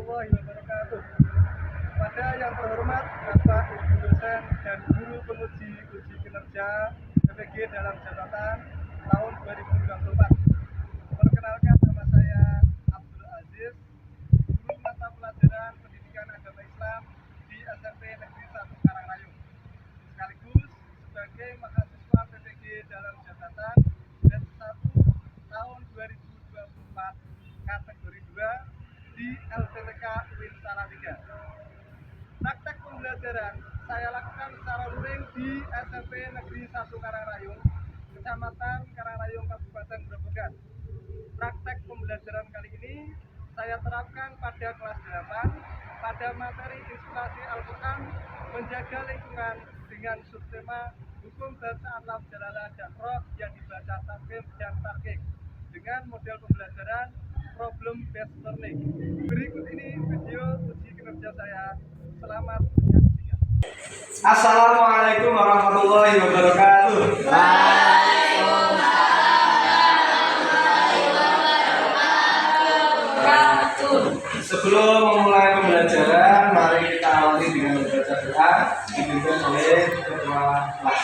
warahmatullahi wabarakatuh. Pada yang terhormat Bapak Ibu dosen dan guru penguji uji kinerja PPG dalam jabatan tahun 2024. Perkenalkan, nama saya Abdul Aziz, guru mata pelajaran Pendidikan Agama Islam di SMP Negeri 1 Karangrayung, sekaligus sebagai mahasiswa PPG dalam jabatan batch 1 tahun 2024 kategori 2 di LPTK UIN Salatiga. Praktek pembelajaran saya lakukan secara luring di SMP Negeri 1 Karangrayung, Kecamatan Karangrayung, Kabupaten Grobogan. Praktek pembelajaran kali ini saya terapkan pada kelas 8 pada materi inspirasi Al-Quran menjaga lingkungan dengan subtema hukum bacaan laf jalalah dan roh yang dibaca tarkim dan tarkik dengan model pembelajaran problem based learning. Berikut ini video uji kinerja saya. Selamat menyaksikan. Assalamualaikum warahmatullahi wabarakatuh. Sebelum memulai pembelajaran, mari kita awali dengan membaca doa dipimpin oleh ketua kelas.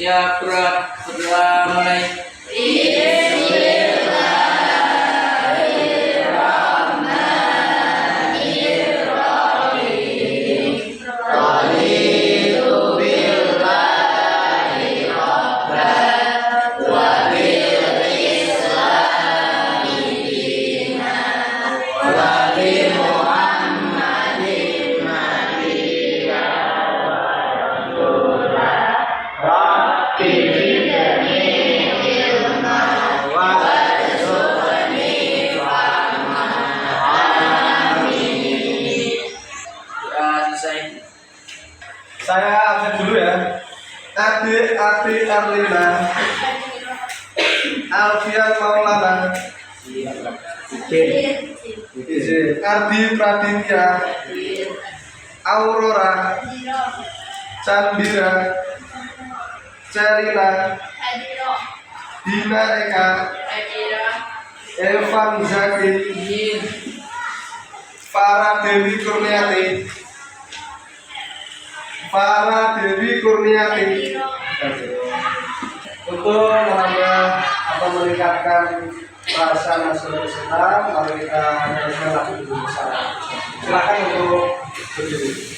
Siap, Bro. Berdoa mulai. Saya absen dulu ya. Adik Arlina, Alfian Maulana, Ardi Praditya, Aurora, Chandira, Celina, Dina Eka, Evan Zaki, Farah Dewi Kurniati. Untuk menambah atau meningkatkan rasa nasionalisme, mari kita teruskan lagu dulu bersama. Silakan untuk berdiri.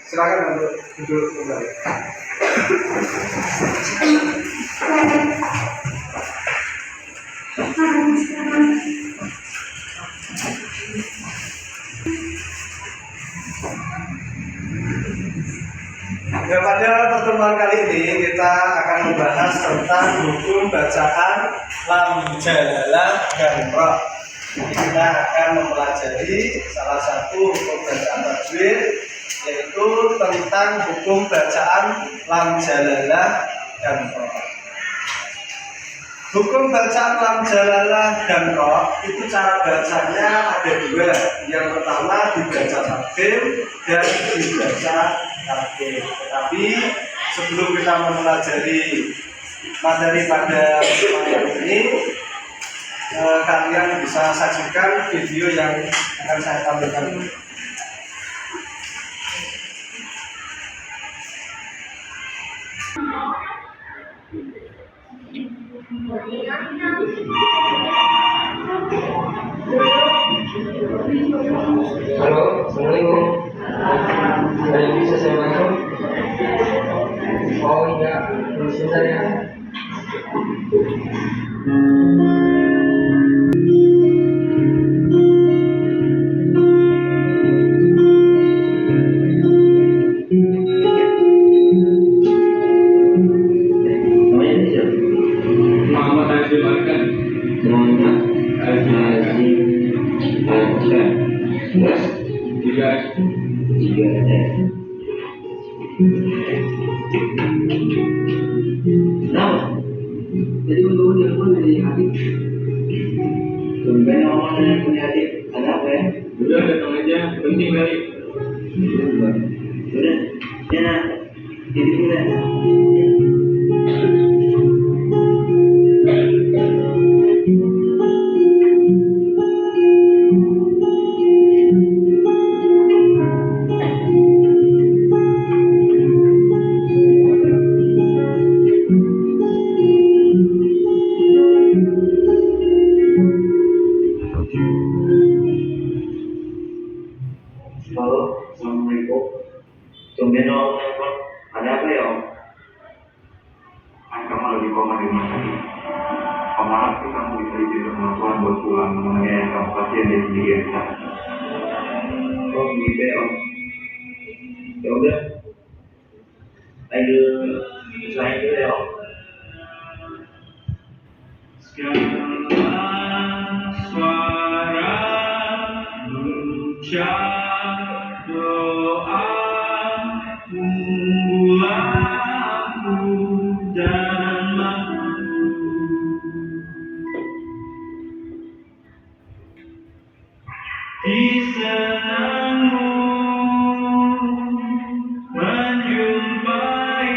Silakan untuk duduk kembali. Ya, pada pertemuan kali ini kita akan membahas tentang hukum bacaan lam jalalah dan roh. Jadi kita akan mempelajari salah satu hukum bacaan tajwid, yaitu tentang hukum bacaan lam jalalah dan ro. Hukum bacaan lam jalalah dan ro itu cara bacanya ada dua. Yang pertama dibaca takdim dan dibaca takdim. Tetapi sebelum kita mempelajari materi pada kesempatan ini, kalian bisa saksikan video yang akan saya tampilkan. Halo, Assalamualaikum. Ada yang bisa saya bantu? Oh iya, permisi saya. Namanya siapa? Muhammad Azim Arkan. Muhammad Azim Arkan. Terus? Tiga. Kenapa? Jadi untuk dia pun dari hati. Tumben orang yang punya hati. Ada apa ya? Udah datang aja, penting kali. Udah, ya, jadi udah. Halo, Assalamualaikum. Tumben om nelfon. Ada apa ya om? Kamu lagi koma di rumah sakit. Om harap tuh kamu bisa izin sama Tuhan buat pulang mengenai kamu pasien di sini ya. Oh gitu ya om. Ya udah. Ayo selain itu ya om. Suara ucap doa aku dan di senangmu menjumpai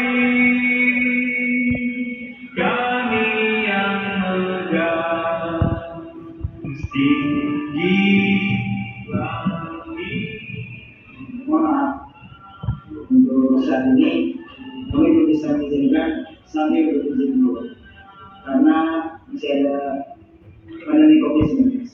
kami yang megah tinggi langit. Maaf untuk saat ini kami belum bisa mengizinkan sambil berizin dulu karena masih ada pandemi COVID-19.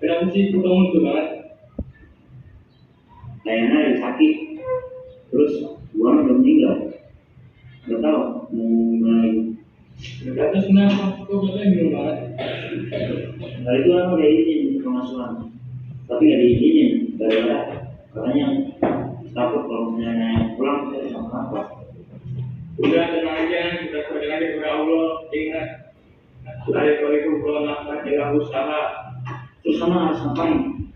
Kenapa sih kamu itu banget? Kayaknya lagi sakit. Terus gua udah meninggal. Gak tahu mau lagi. Terus kenapa? Kok katanya bingung banget? Nah itu kan udah izin kemasukan, tapi gak diizinin gara-gara katanya takut kalau misalnya pulang kita sama apa. Udah tenang aja, kita berdoa kepada Allah. Ingat, Assalamualaikum warahmatullahi wabarakatuh. Terus sama harus ngapain?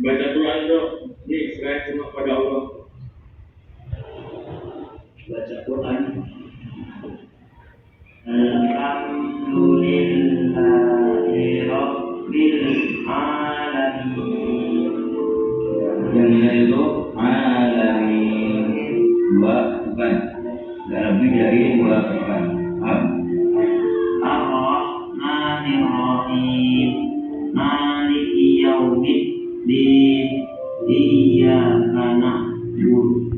Baca Quran dong. Nih, selain cuma kepada Allah. Baca Quran. Alhamdulillahirabbil alamin. Yang itu alamin dua bukan, lebih dari dua bukan. anak guru.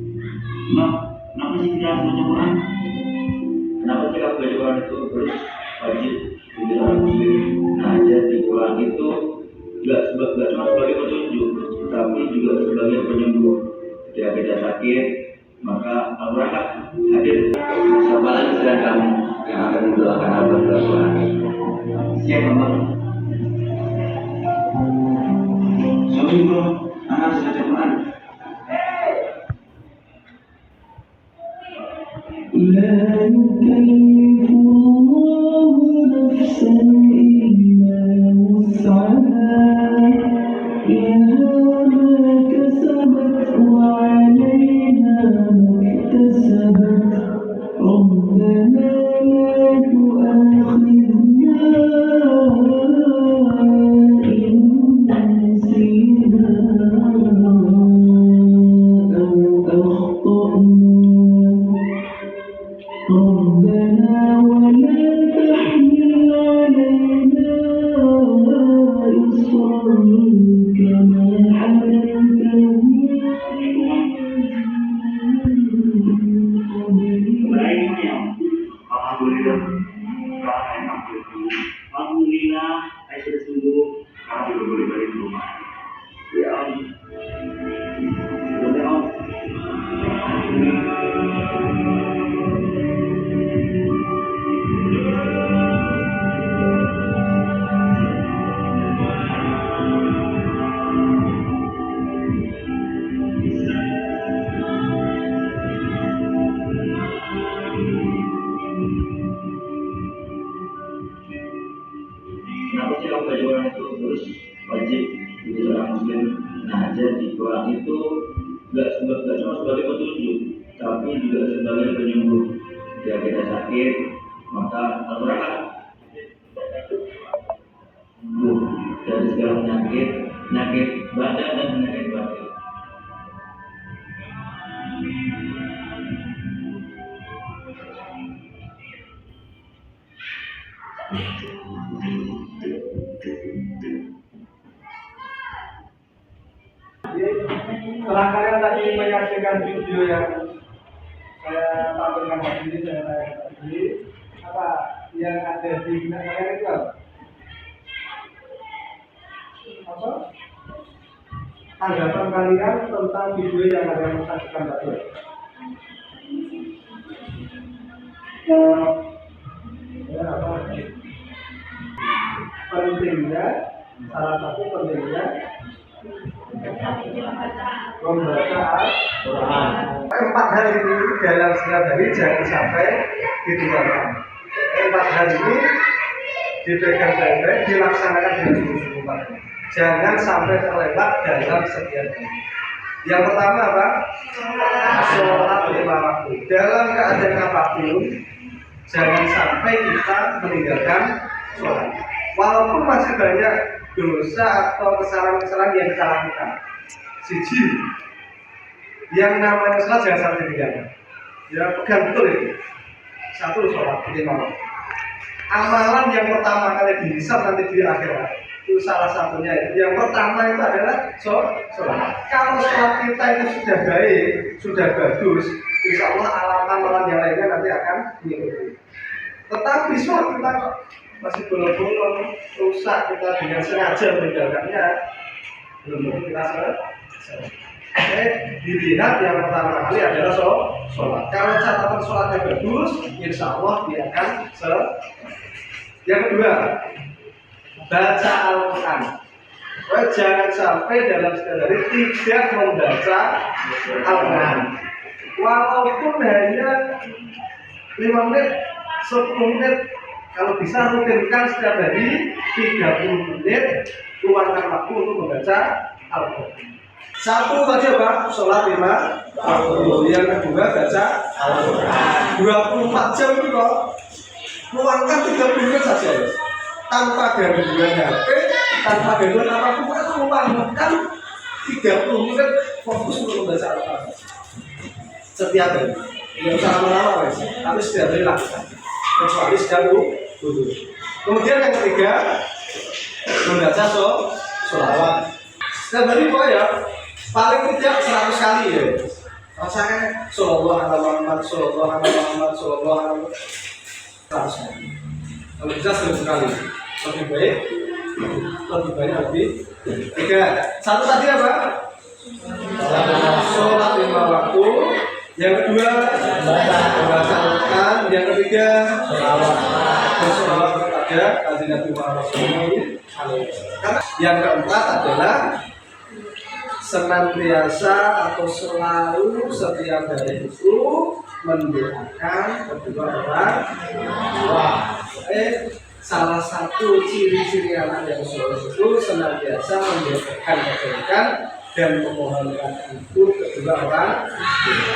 Kenapa sih kita harus baca Quran? Kenapa sih kalau baca Quran itu terus wajib bagi orang muslim? Nah, jadi Quran itu nggak cuma sebagai petunjuk, tapi juga sebagai penyembuh. Jika kita sakit, maka Allah hadir. Siapa lagi selain kamu yang akan mendoakan abang Quran? Siapa bang? Sorry bro, anak harus baca Quran. لا يكلف الله نفسا إلا وسعها لها ما كسبت وعليها ما اكتسبت ربنا لا تؤاخذنا إن نسينا أو أخطأنا ربنا ولا تحمل علينا إصرا كما حملته Alhamdulillah, sekarang enak betul. Alhamdulillah, saya sudah sembuh. Sekarang juga boleh balik ke rumah. Ya Om. Boleh Om. Kenapa sih kalau baca Quran itu terus wajib bagi orang muslim? Nah, jadi Quran itu nggak cuma sebagai petunjuk, tapi juga sebagai penyembuh. Jika kita sakit, maka Al-Quran sembuh dari segala penyakit badan dan penyakit batin. Setelah kalian tadi menyaksikan video yang saya tampilkan tadi, apa yang ada di benak kalian itu apa? Apa? Tanggapan kalian tentang video yang kalian saksikan tadi? Ya, apa? Pentingnya, salah satu pentingnya membaca Al-Quran. 4 hal ini dalam setiap hari jangan sampai ditinggalkan. 4 hal ini dipegang baik-baik, dilaksanakan dengan sungguh-sungguh. Jangan sampai terlewat dalam setiap hari. Yang pertama apa? Sholat 5 waktu. Dalam keadaan apapun, jangan sampai kita meninggalkan sholat. Walaupun masih banyak dosa atau kesalahan-kesalahan yang kita lakukan. Siji, yang namanya sholat jangan sampai ditinggalkan. Ya, pegang betul itu. 1, sholat 5 waktu. Amalan yang pertama kali dihisab nanti di akhirat itu salah satunya itu. Yang pertama itu adalah sholat. Kalau sholat kita itu sudah baik, sudah bagus, insya Allah amalan yang lainnya nanti akan mengikuti. Tetapi sholat kita kok masih bolong-bolong, rusak, kita dengan sengaja meninggalkannya, belum kita selesai. Dilihat yang pertama kali adalah sholat. Kalau catatan sholatnya bagus, insya Allah dia akan selesai. Yang kedua, baca Al-Quran. Jangan sampai dalam setiap hari tidak membaca Al-Quran. Walaupun hanya 5 menit, 10 menit, kalau bisa rutinkan setiap hari 30 menit, luangkan waktu untuk membaca Al-Quran. 1 saja Pak, sholat 5 waktu. Yang kedua baca Al-Quran. 24 jam itu kok. Luangkan 30 menit saja ya. Tanpa gangguan HP, tanpa gangguan apapun, itu luangkan 30 menit fokus untuk membaca Al-Quran setiap hari. Tidak usah lama-lama guys, tapi setiap hari lakukan. Kecuali sedang wudhu. Kemudian yang ketiga, membaca sholawat. Setiap hari kok ya, paling tidak 100 kali ya. Rasanya Sallallahu alaihi Muhammad, Sallallahu alaihi Muhammad, Sallallahu alaihi 100 kali. Kalau bisa 1000 kali. Lebih baik, lebih 3. Satu tadi apa? Sholat 5 waktu. Yang kedua, membaca Al-Quran. Yang ketiga, bersolawat kepada Kanjeng Nabi Muhammad SAW. Yang keempat adalah senantiasa atau selalu setiap hari itu mendoakan kedua orang tua. Salah satu ciri-ciri anak yang soleh itu senantiasa mendoakan kebaikan dan memohonkan itu kedua orang tua.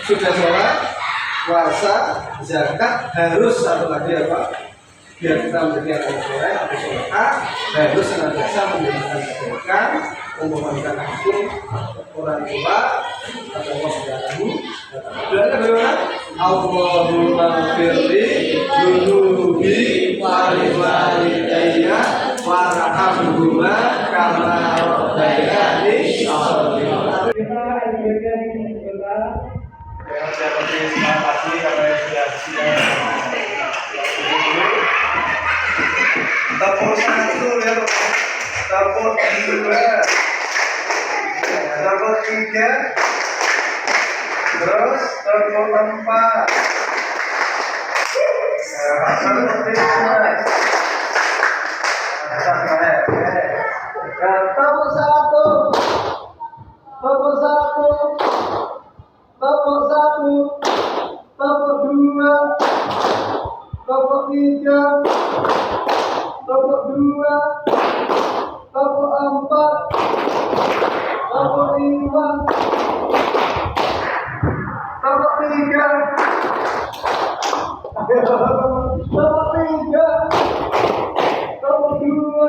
Sudah sholat, puasa, zakat, harus satu lagi apa? Biar kita menjadi anak soleh atau solehah, harus senantiasa mendoakan kebaikan, memohonkan ampun orang tua atau Allah Subhanahu. Doanya bagaimana? Allahumma firli dunubi walidayya warhamhuma kama rabbayani shaghira. Seperti semalam pagi karena sudah siang. Tepuk 1 ya, tepuk 2, tepuk 3, terus tepuk 4, tepuk 5, tepuk 1, tepuk 1, tepuk 1, tepuk 2, tepuk 3, tepuk 2, tepuk 4, tepuk 5, tepuk 3, tepuk 3, tepuk 2,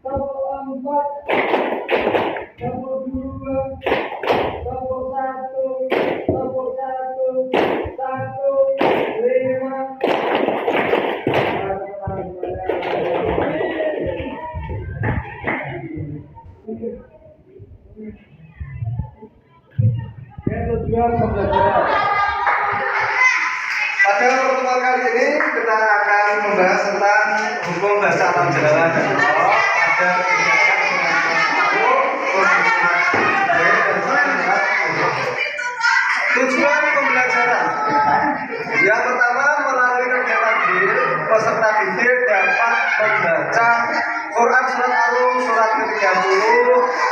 tepuk 4, tepuk 2, tepuk 1, tepuk 1, 5. Tujuan pembelajaran. Pada pertemuan kali ini kita akan membahas tentang hukum bahasa alam jalalan dan Allah. Ada tujuan pembelajaran. Yang pertama, melalui kegiatan peserta didik dapat membaca Quran surat Al-Rum surat ke-30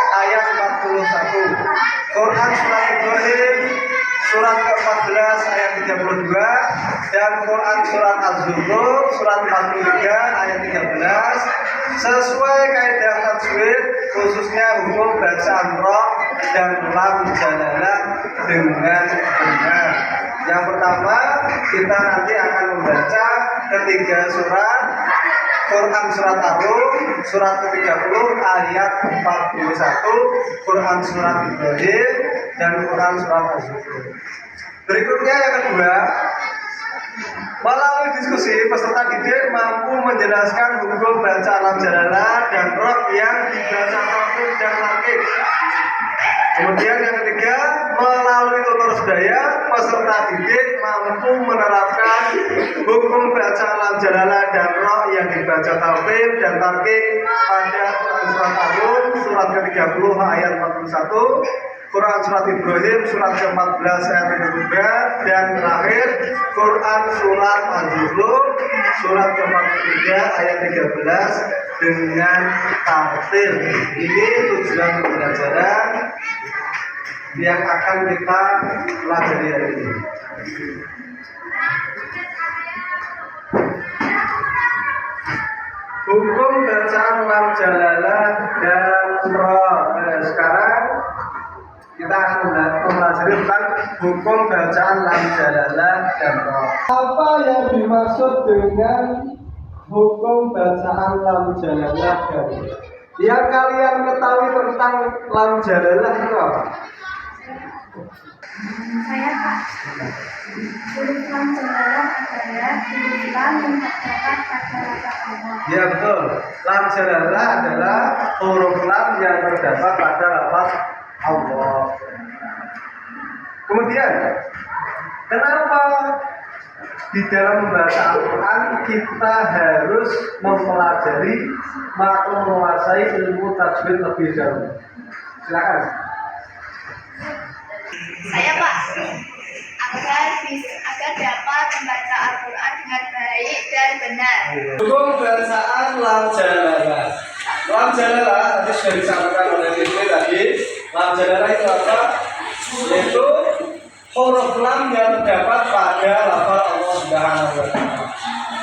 ayat 41, Quran surat Ibrahim surat ke-14 ayat 32, dan Quran surat Az-Zukhruf surat 43 ayat 13 sesuai kaidah tajwid, khususnya hukum bacaan ra dan lam jalalah dengan benar. Yang pertama, kita nanti akan membaca ketiga surat Quran surat Al-Rum surat ke-30 ayat 41, Quran surat Ibrahim, dan Quran surat Az-Zukhruf. Berikutnya yang kedua, melalui diskusi peserta didik mampu menjelaskan hukum baca lam jalalah dan roh yang dibaca taufik dan lakik. Kemudian yang ketiga, melalui tutur sedaya peserta didik mampu menerapkan hukum baca lam jalalah dan roh yang dibaca taufik dan tarkik pada Quran surat Al-Rum surat ke-30 ayat 41, Quran surat Ibrahim surat ke-14 ayat 32, dan terakhir Quran surat Az-Zukhruf surat ke-43 ayat 13 dengan tartil. Ini tujuan pembelajaran yang akan kita pelajari hari ini. Hukum bacaan lam jalalah dan ra. Sekarang kita akan mempelajari tentang hukum bacaan lam jalalah dan ra. Apa yang dimaksud dengan hukum bacaan lam jalalah dan ra? Yang kalian ketahui tentang lam jalalah itu apa? Saya Pak. Huruf lam jalalah adalah huruf lam yang terdapat pada lafaz Allah. Ya betul. Lam jalalah adalah huruf lam yang terdapat pada lafaz Allah. Kemudian, kenapa di dalam membaca Al-Quran kita harus mempelajari atau menguasai ilmu tajwid lebih dahulu? Silakan. Saya Pak. Agar dapat membaca Al-Quran dengan baik dan benar. Hukum bacaan lam jalalah. Lam jalalah tadi sudah disampaikan oleh Rizky tadi. Lam jalalah itu apa? Yaitu huruf lam yang terdapat pada lafaz Allah Subhanahu wa Ta'ala.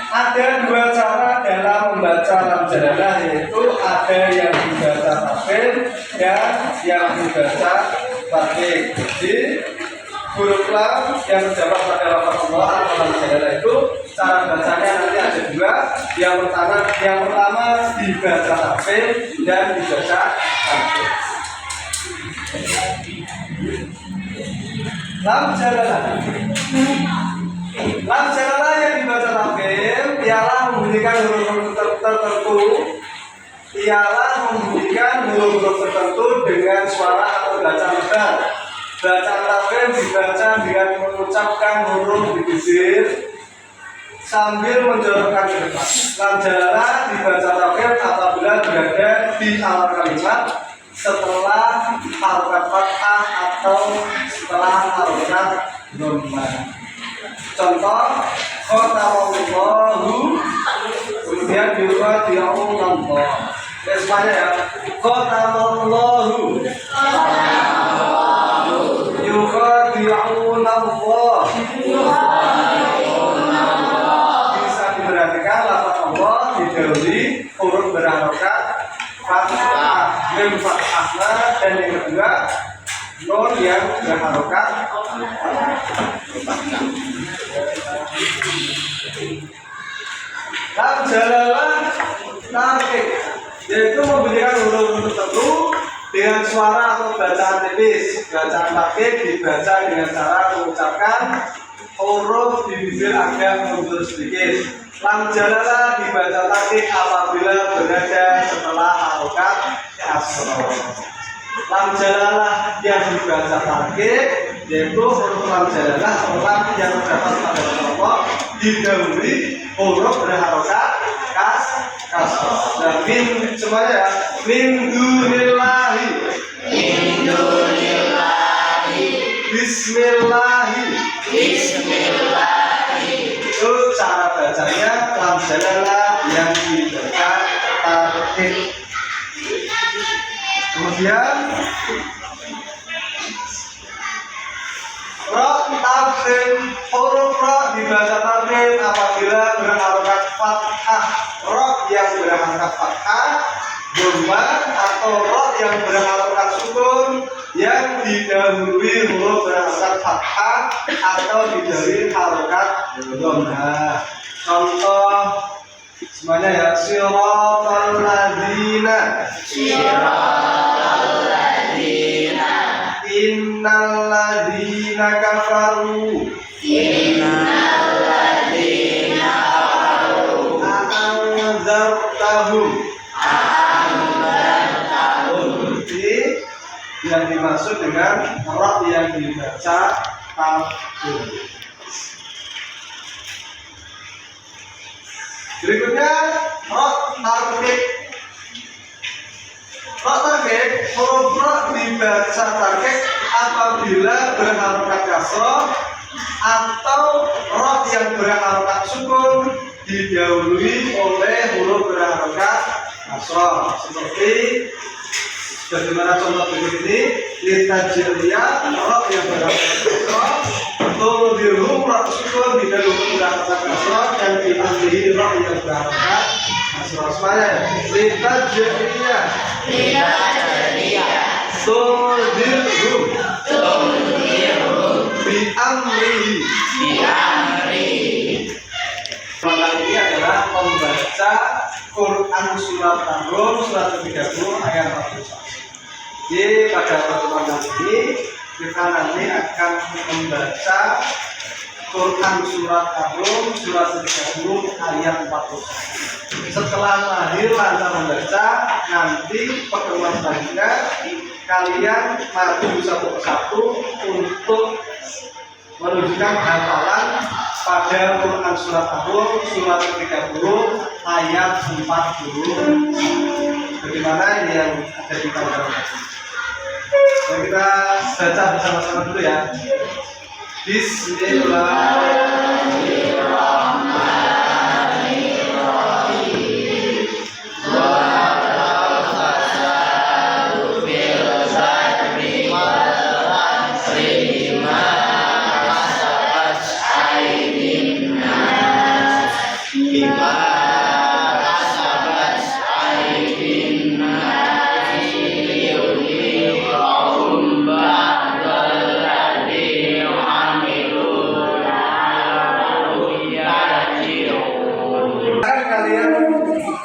Ada dua cara dalam membaca lam jalalah, yaitu ada yang dibaca tafsir dan yang dibaca tatik. Jadi huruf lam yang terdapat pada lafaz Allah atau lam jalalah itu cara bacanya nanti ada dua. Yang pertama dibaca tafsir dan dibaca tatik. Lam jalalah. Lam jalalah yang dibaca tafsir ialah membunyikan huruf-huruf tertentu. Ialah membunyikan huruf-huruf tertentu dengan suara atau bacaan besar. Bacaan tafsir dibaca dengan mengucapkan huruf di bibir sambil menjorokkan ke depan. Lam jalalah dibaca tafsir apabila berada di awal kalimat setelah harokat fathah atau setelah harokat dhammah. Contoh, qatallahu, kemudian yuqati'unallah. Semuanya ya. Qatallahu, yuqati'unallah. Bisa diperhatikan lafaz Allah didahului huruf berharokat fathah, mim fathah, dan yang kedua nun yang berharokat. Lam jalalah tarik, yaitu memberikan huruf tertentu dengan suara atau bacaan tipis. Bacaan tarik dibaca dengan cara mengucapkan huruf di bibir agak mundur sedikit. Lam jalalah dibaca tarik apabila berada setelah harokat kasroh. Lam jalalah yang dibaca tarik yaitu huruf lam jalalah lam yang terdapat pada Allah didahului huruf berharokat kasroh. Dan min semuanya ya. Min dunillahi, bismillahi. Itu cara bacanya lam jalalah yang dibaca tarik. Kemudian ro tafsir, huruf ro dibaca tafsir apabila berharokat fathah. Ro yang berharokat fathah, dhammah, atau ro yang berharokat sukun yang didahului huruf berharokat fathah atau didahului harokat dhammah. Contoh semuanya ya. Siratal ladzina, innal ladzina kafaru, a'anzartahum. Jadi yang dimaksud dengan ra yang dibaca tafsir. Berikutnya ra tarik. Ra tarik, huruf ra dibaca tarik apabila berharokat kasroh atau ra yang berharokat sukun didahului oleh huruf berharokat kasroh. Seperti bagaimana contoh berikut ini. Litajiliyah, ra yang berharokat kasroh, tudirhum, ra sukun didahului berharokat kasroh, dan diambil ra yang berharokat kasroh. Semuanya litajiliyah, tudirhum, biamrihi. Maka ini adalah membaca Quran surat An-Rum surat ke-30 ayat 41. Jadi pada pertemuan kali ini kita nanti akan membaca Quran surat Ar-Rum surat 30 ayat 40. Setelah lahir lancar membaca, nanti pertemuan selanjutnya kalian maju satu persatu untuk menunjukkan hafalan pada Quran surat Ar-Rum surat 30 ayat 40. Bagaimana ini yang ada di kamera? Nah, kita baca bersama-sama dulu ya. Bismillahirrahmanirrahim.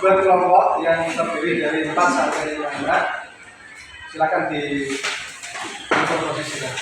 Berkelompok yang terdiri dari 4 sampai 5. Silakan di posisikan.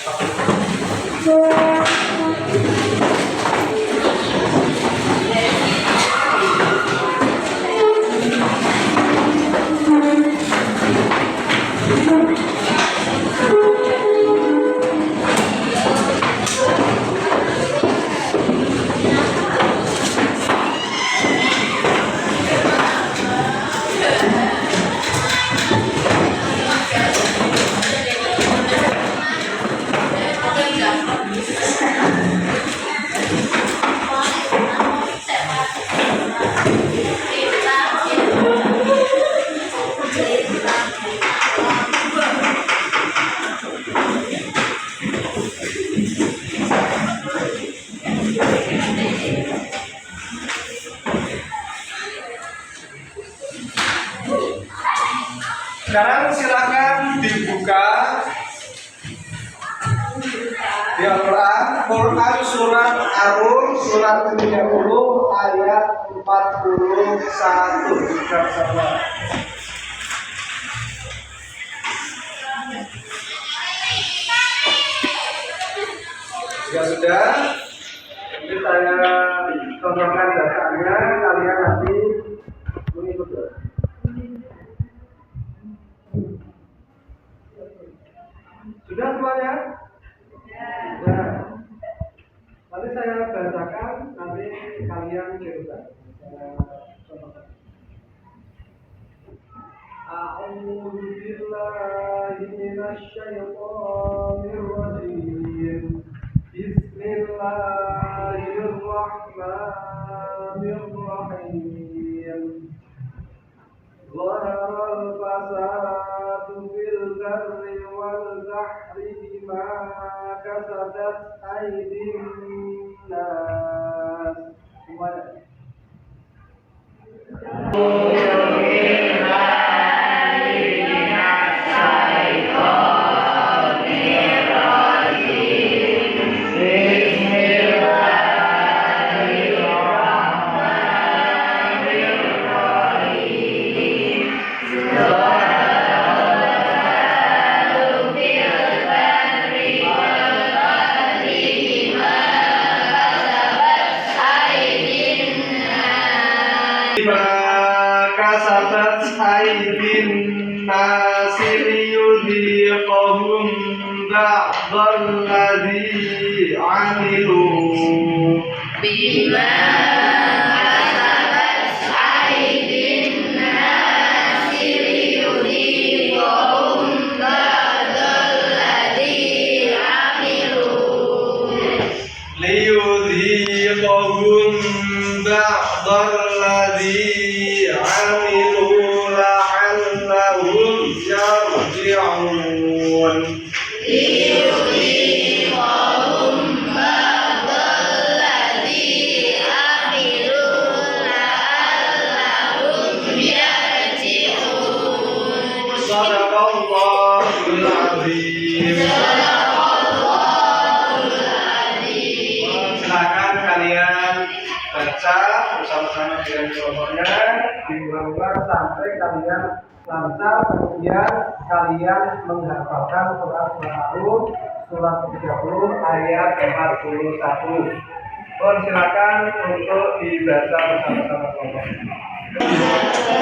Sekarang silakan dibuka di Al-Quran, Quran surat Ar-Rum surat 30 ayat 41. Jika sudah, ini saya contohkan datanya, kalian nanti mengikuti. Sudah semuanya? Ya. Nanti saya bacakan, nanti kalian cerita. A'udzu billahi minasy syaithanir rajim. Bismillahirrahmanirrahim. ظهر الفساد في البر والبحر بما كسبت أيدي الناس. Kasabat aydin nasi liyudhiqahum ba'dalladzi 'amilu bima kasabat aydin nasi liyudhiqahum ba'dalladzi 'amilu liyudhiqahum ba'dalladzi عملوا لعلهم يرجعون ليذيقهم بعض الذي عملوا لعلهم يرجعون. صدق الله العظيم. Silakan kalian baca bersama-sama dengan kelompoknya. diulang-ulang sampai kalian lancar, kemudian kalian menghafalkan surat Al-A'raf surat 30 ayat 41. Silakan untuk dibaca bersama-sama kelompok. Bismillahirrahmanirrahim.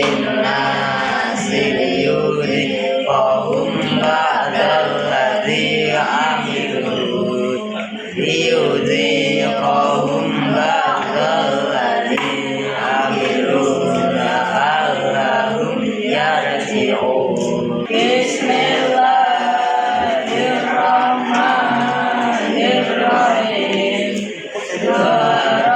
للناس ليذيقهم بعد الذي عملوا ليذيقهم بعد الذي عملوا لعلهم يرجعون بسم الله الرحمن الرحيم ظهر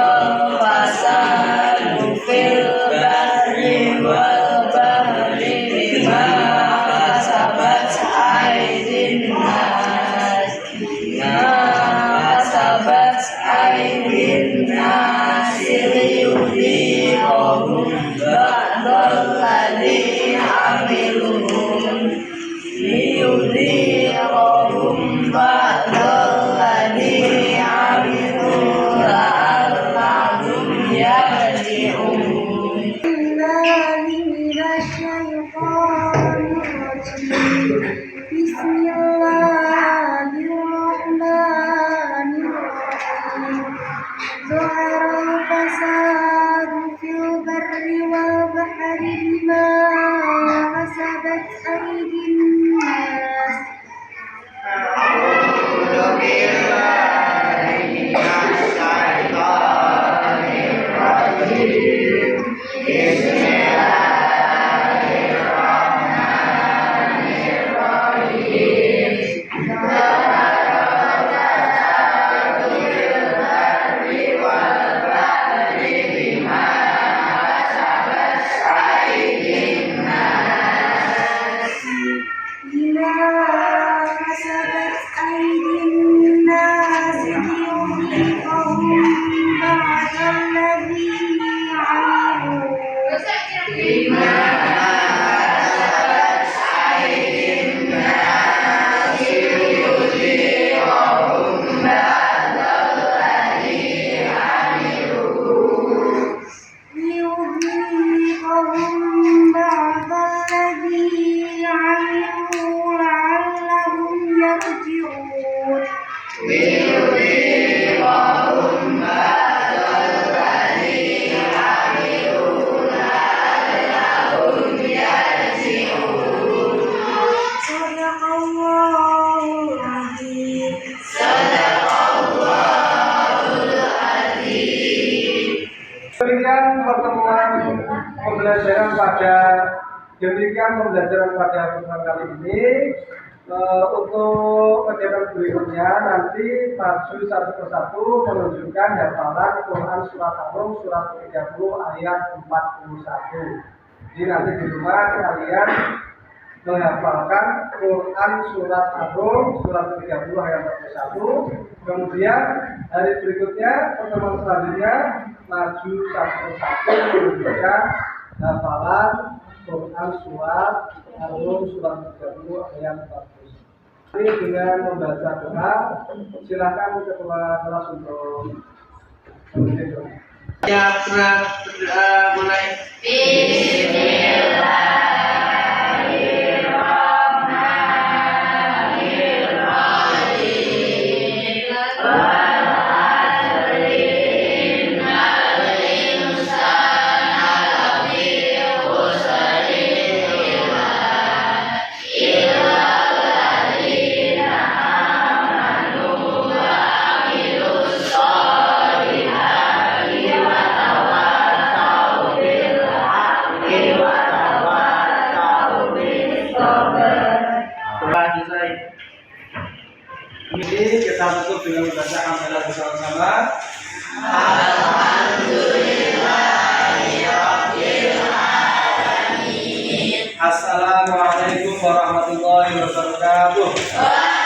الفساد في البر والبحر بما كسبت أيدي الناس ليذيقهم بعض الذي عملوا لعلهم يرجعون بالله من الشيطان الرجيم بسم الله الرحمن الرحيم ظهر الفساد في البر والبحر بما كسبت أيدي الناس بما كسبت أيدي الناس ليذيقهم بعد الذي عملوا ليذيقهم بعض الذي عملوا لعلهم يرجعون صدق الله العظيم Demikian pertemuan pembelajaran pada pertemuan kali ini. Untuk kegiatan berikutnya nanti maju satu persatu menunjukkan hafalan Quran surat Ar-Rum surat 30 ayat 41. Jadi nanti di rumah kalian menghafalkan Quran surat Ar-Rum surat 30 ayat 41. Kemudian hari berikutnya pertemuan selanjutnya maju satu persatu menunjukkan hafalan Quran surat Ar-Rum surat 30 ayat 41. Ini dengan membaca doa, silakan ketua kelas untuk membaca doa. Ya, berdoa mulai. Ini kita tutup dengan membaca hamdalah bersama-sama. Assalamualaikum warahmatullahi wabarakatuh.